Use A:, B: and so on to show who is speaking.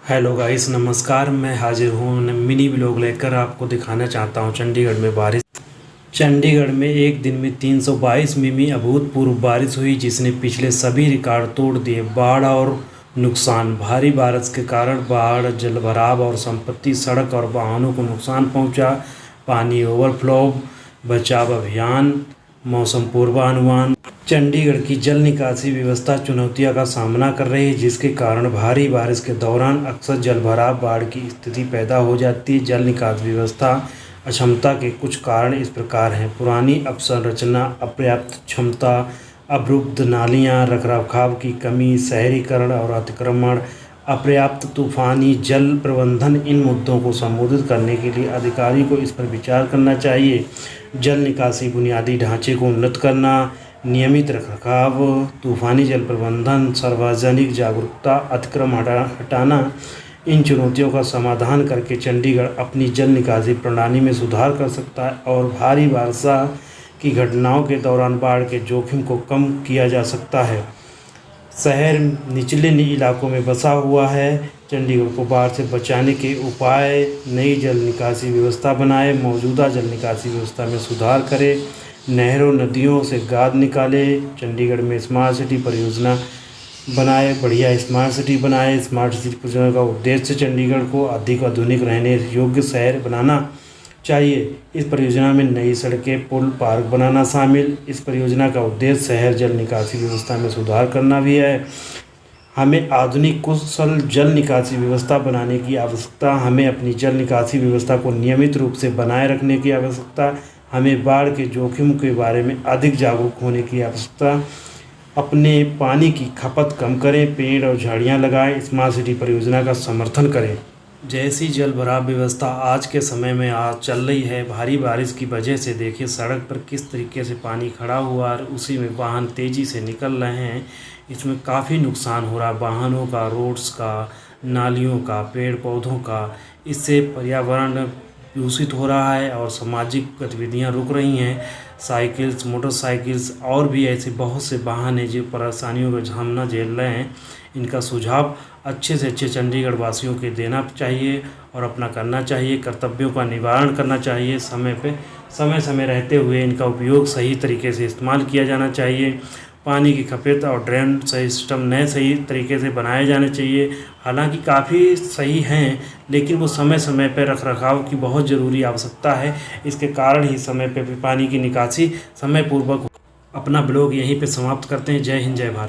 A: Hello guys, नमस्कार। मैं हाजिर हूँ मिनी ब्लॉग लेकर। आपको दिखाना चाहता हूँ चंडीगढ़ में बारिश। चंडीगढ़ में एक दिन में 322 मिमी अभूतपूर्व बारिश हुई, जिसने पिछले सभी रिकॉर्ड तोड़ दिए। बाढ़ और नुकसान। भारी बारिश के कारण बाढ़, जलभराव और संपत्ति, सड़क और वाहनों को नुकसान पहुंचा। पानी ओवरफ्लो, बचाव अभियान, मौसम पूर्वानुमान। चंडीगढ़ की जल निकासी व्यवस्था चुनौतियों का सामना कर रही है, जिसके कारण भारी बारिश के दौरान अक्सर जलभराव, बाढ़ की स्थिति पैदा हो जाती है। जल निकासी व्यवस्था अक्षमता के कुछ कारण इस प्रकार हैं: पुरानी अवसंरचना, अपर्याप्त क्षमता, अवरुद्ध नालियां, रखरखाव की कमी, शहरीकरण और अतिक्रमण, अपर्याप्त तूफानी जल प्रबंधन। इन मुद्दों को संबोधित करने के लिए अधिकारी को इस पर विचार करना चाहिए। जल निकासी बुनियादी ढांचे को उन्नत करना, नियमित रखरखाव, तूफानी जल प्रबंधन, सार्वजनिक जागरूकता, अतिक्रमण हटाना। इन चुनौतियों का समाधान करके चंडीगढ़ अपनी जल निकासी प्रणाली में सुधार कर सकता है और भारी वर्षा की घटनाओं के दौरान बाढ़ के जोखिम को कम किया जा सकता है। शहर निचले इलाकों में बसा हुआ है। चंडीगढ़ को बाढ़ से बचाने के उपाय: नई जल निकासी व्यवस्था बनाए, मौजूदा जल निकासी व्यवस्था में सुधार करें, नहरों नदियों से गाद निकाले, चंडीगढ़ में स्मार्ट सिटी परियोजना बनाए, बढ़िया स्मार्ट सिटी बनाए। स्मार्ट सिटी परियोजना का उद्देश्य चंडीगढ़ को अधिक आधुनिक रहने योग्य शहर बनाना चाहिए। इस परियोजना में नई सड़कें, पुल, पार्क बनाना शामिल। इस परियोजना का उद्देश्य शहर जल निकासी व्यवस्था में सुधार करना भी है। हमें आधुनिक कुशल जल निकासी व्यवस्था बनाने की आवश्यकता। हमें अपनी जल निकासी व्यवस्था को नियमित रूप से बनाए रखने की आवश्यकता। हमें बाढ़ के जोखिम के बारे में अधिक जागरूक होने की आवश्यकता। अपने पानी की खपत कम करें, पेड़ और झाड़ियाँ लगाएं, स्मार्ट सिटी परियोजना का समर्थन करें। जैसी जल भराव व्यवस्था आज के समय में चल रही है, भारी बारिश की वजह से देखिए सड़क पर किस तरीके से पानी खड़ा हुआ और उसी में वाहन तेज़ी से निकल रहे हैं। इसमें काफ़ी नुकसान हो रहा है, वाहनों का, रोड्स का, नालियों का, पेड़ पौधों का। इससे पर्यावरण दूषित हो रहा है और सामाजिक गतिविधियां रुक रही हैं। साइकिल्स, मोटरसाइकिल्स और भी ऐसे बहुत से वाहन हैं जो परेशानियों का सामना झेल रहे हैं। इनका सुझाव अच्छे से अच्छे चंडीगढ़ वासियों के देना चाहिए और अपना करना चाहिए। कर्तव्यों का निवारण करना चाहिए। समय समय रहते हुए इनका उपयोग सही तरीके से इस्तेमाल किया जाना चाहिए। पानी की खपत और ड्रेन सिस्टम नए सही तरीके से बनाए जाने चाहिए। हालांकि काफ़ी सही हैं, लेकिन वो समय समय पर रखरखाव की बहुत ज़रूरी आवश्यकता है। इसके कारण ही समय पर पानी की निकासी समय पूर्वक। अपना ब्लॉग यहीं पे समाप्त करते हैं। जय हिंद, जय भारत।